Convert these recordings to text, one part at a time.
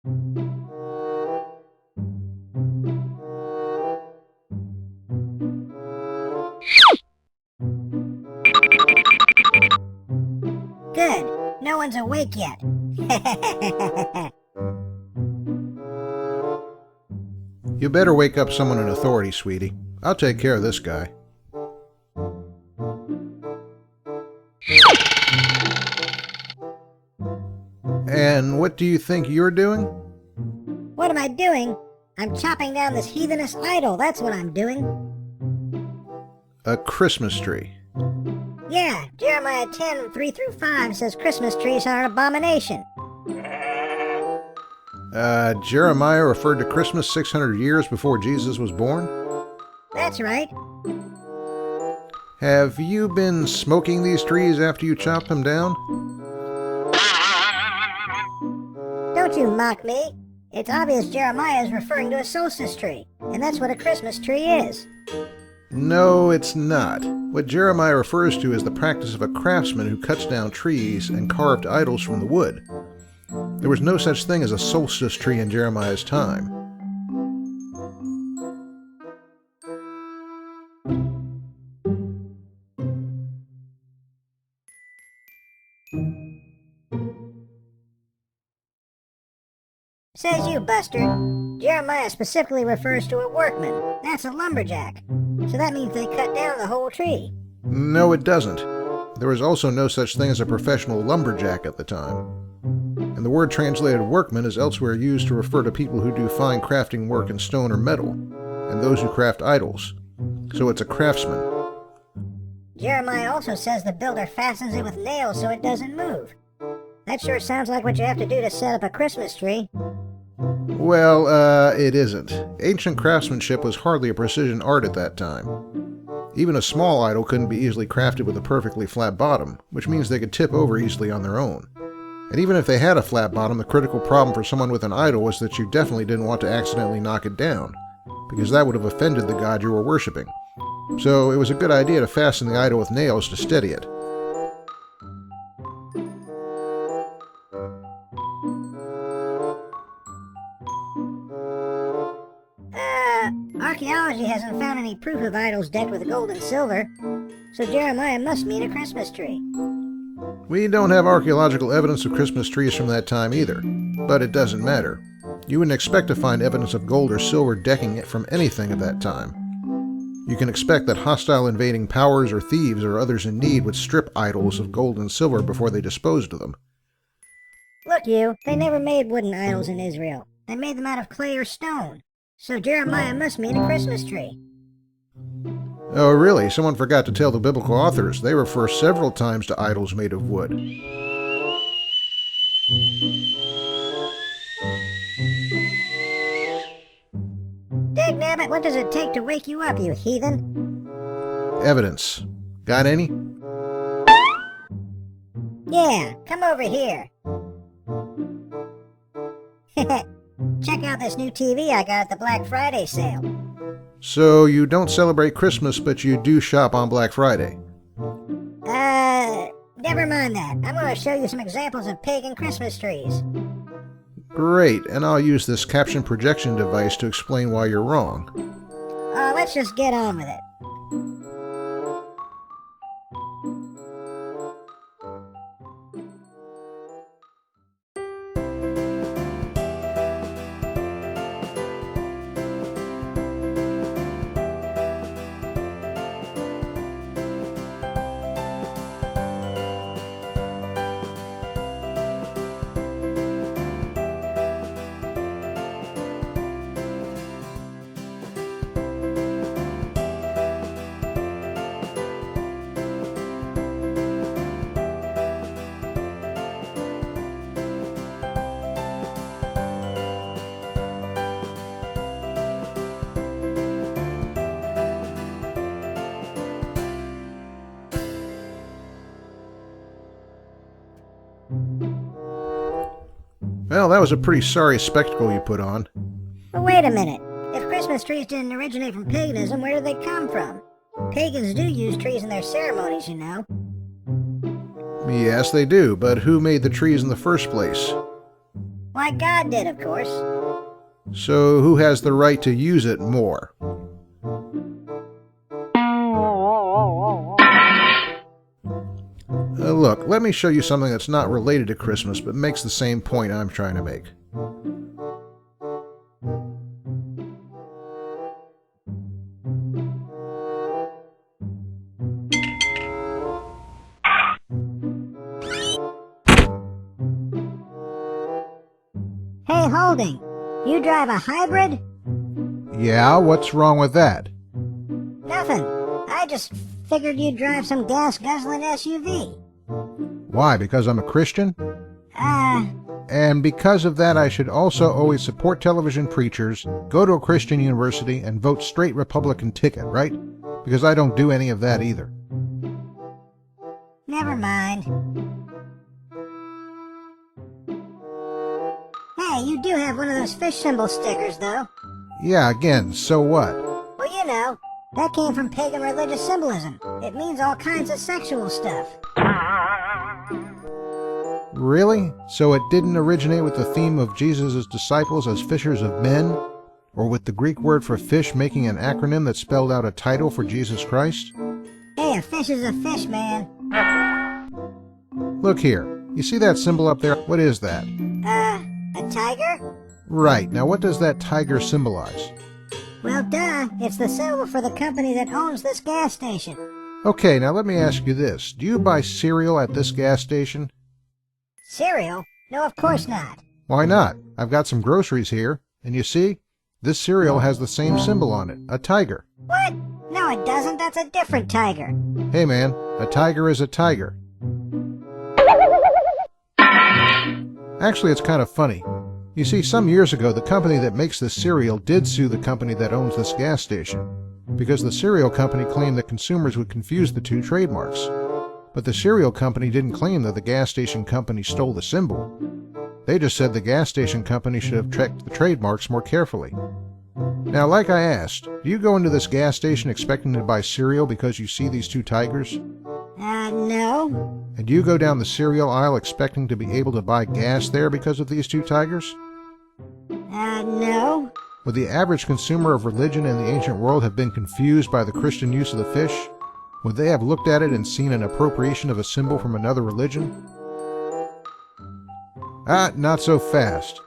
Good. No one's awake yet. You better wake up someone in authority, sweetie. I'll take care of this guy. And what do you think you're doing? What am I doing? I'm chopping down this heathenist idol, that's what I'm doing. A Christmas tree. Yeah, Jeremiah 10, 3-5 says Christmas trees are an abomination. Jeremiah referred to Christmas 600 years before Jesus was born? That's right. Have you been smoking these trees after you chop them down? Don't you mock me. It's obvious Jeremiah is referring to a solstice tree, and that's what a Christmas tree is. No, it's not. What Jeremiah refers to is the practice of a craftsman who cuts down trees and carved idols from the wood. There was no such thing as a solstice tree in Jeremiah's time. Says you, Buster. Jeremiah specifically refers to a workman. That's a lumberjack. So that means they cut down the whole tree. No, it doesn't. There was also no such thing as a professional lumberjack at the time. And the word translated workman is elsewhere used to refer to people who do fine crafting work in stone or metal, and those who craft idols. So it's a craftsman. Jeremiah also says the builder fastens it with nails so it doesn't move. That sure sounds like what you have to do to set up a Christmas tree. Well, it isn't. Ancient craftsmanship was hardly a precision art at that time. Even a small idol couldn't be easily crafted with a perfectly flat bottom, which means they could tip over easily on their own. And even if they had a flat bottom, the critical problem for someone with an idol was that you definitely didn't want to accidentally knock it down, because that would have offended the god you were worshipping. So it was a good idea to fasten the idol with nails to steady it. Archaeology hasn't found any proof of idols decked with gold and silver, so Jeremiah must mean a Christmas tree. We don't have archaeological evidence of Christmas trees from that time either, but it doesn't matter. You wouldn't expect to find evidence of gold or silver decking it from anything of that time. You can expect that hostile invading powers or thieves or others in need would strip idols of gold and silver before they disposed of them. Look, they never made wooden idols in Israel. They made them out of clay or stone. So Jeremiah must mean a Christmas tree. Oh, really? Someone forgot to tell the biblical authors. They refer several times to idols made of wood. Dagnabbit, what does it take to wake you up, you heathen? Evidence. Got any? Yeah, come over here. Check out this new TV I got at the Black Friday sale. So you don't celebrate Christmas, but you do shop on Black Friday? Never mind that. I'm going to show you some examples of pagan Christmas trees. Great, and I'll use this caption projection device to explain why you're wrong. Let's just get on with it. Well, that was a pretty sorry spectacle you put on. But wait a minute. If Christmas trees didn't originate from paganism, where did they come from? Pagans do use trees in their ceremonies, you know. Yes, they do, but who made the trees in the first place? Why, God did, of course. So who has the right to use it more? Look, let me show you something that's not related to Christmas, but makes the same point I'm trying to make. Hey, Holding, you drive a hybrid? Yeah, what's wrong with that? Nothing. I just figured you'd drive some gas-guzzling SUV. Why, because I'm a Christian? Uh, And because of that, I should also always support television preachers, go to a Christian university, and vote straight Republican ticket, right? Because I don't do any of that either. never mind. Hey, you do have one of those fish symbol stickers, though. Yeah, again, so what? Well, you know, that came from pagan religious symbolism. It means all kinds of sexual stuff. Really? So it didn't originate with the theme of Jesus' disciples as fishers of men? Or with the Greek word for fish making an acronym that spelled out a title for Jesus Christ? Hey, a fish is a fish, man. Look here. You see that symbol up there? What is that? A tiger? Right. Now what does that tiger symbolize? Well, duh. It's the symbol for the company that owns this gas station. Okay, now let me ask you this. Do you buy cereal at this gas station? Cereal? No, of course not. Why not? I've got some groceries here, and you see? This cereal has the same symbol on it, a tiger. What? No, it doesn't. That's a different tiger. Hey man, a tiger is a tiger. Actually, it's kind of funny. You see, some years ago, the company that makes this cereal did sue the company that owns this gas station, because the cereal company claimed that consumers would confuse the two trademarks. But the cereal company didn't claim that the gas station company stole the symbol. They just said the gas station company should have checked the trademarks more carefully. Now, like I asked, do you go into this gas station expecting to buy cereal because you see these two tigers? No. And do you go down the cereal aisle expecting to be able to buy gas there because of these two tigers? No. Would the average consumer of religion in the ancient world have been confused by the Christian use of the fish? Would they have looked at it and seen an appropriation of a symbol from another religion? Not so fast.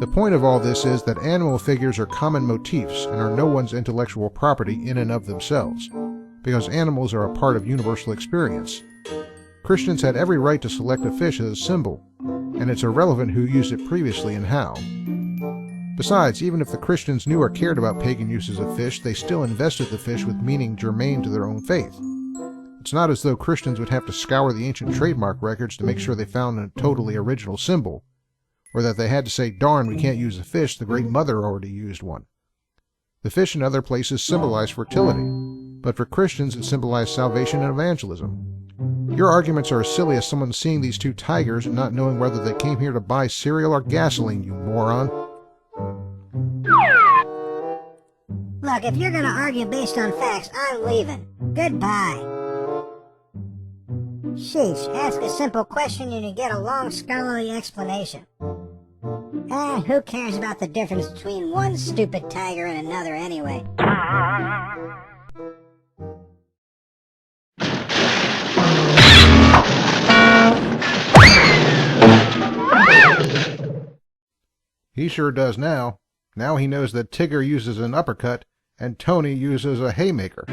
The point of all this is that animal figures are common motifs and are no one's intellectual property in and of themselves, because animals are a part of universal experience. Christians had every right to select a fish as a symbol, and it's irrelevant who used it previously and how. Besides, even if the Christians knew or cared about pagan uses of fish, they still invested the fish with meaning germane to their own faith. It's not as though Christians would have to scour the ancient trademark records to make sure they found a totally original symbol, or that they had to say, darn, we can't use a fish, the Great Mother already used one. The fish in other places symbolize fertility, but for Christians it symbolized salvation and evangelism. Your arguments are as silly as someone seeing these two tigers and not knowing whether they came here to buy cereal or gasoline, you moron. Look, if you're gonna argue based on facts, I'm leaving. Goodbye. Sheesh, ask a simple question and you get a long scholarly explanation. Who cares about the difference between one stupid tiger and another anyway? He sure does now. Now he knows that Tigger uses an uppercut and Tony uses a haymaker.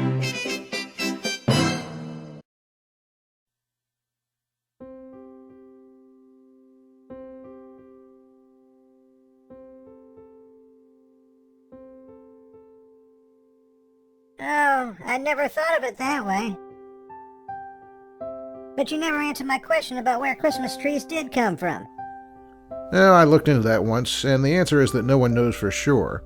Oh, I never thought of it that way. But you never answered my question about where Christmas trees did come from. Well, I looked into that once, and the answer is that no one knows for sure.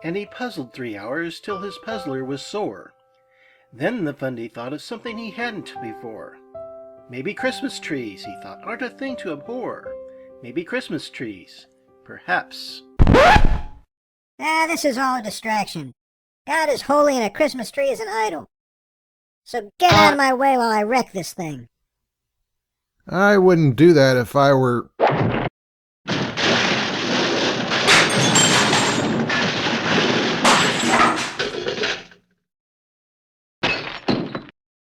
and he puzzled 3 hours till his puzzler was sore. Then the Fundy thought of something he hadn't before. Maybe Christmas trees, he thought, aren't a thing to abhor. Maybe Christmas trees, perhaps. This is all a distraction. God is holy and a Christmas tree is an idol. So get out of my way while I wreck this thing. I wouldn't do that if I were...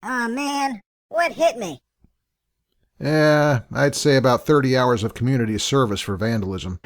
Aw, man. What hit me? Yeah, I'd say about 30 hours of community service for vandalism.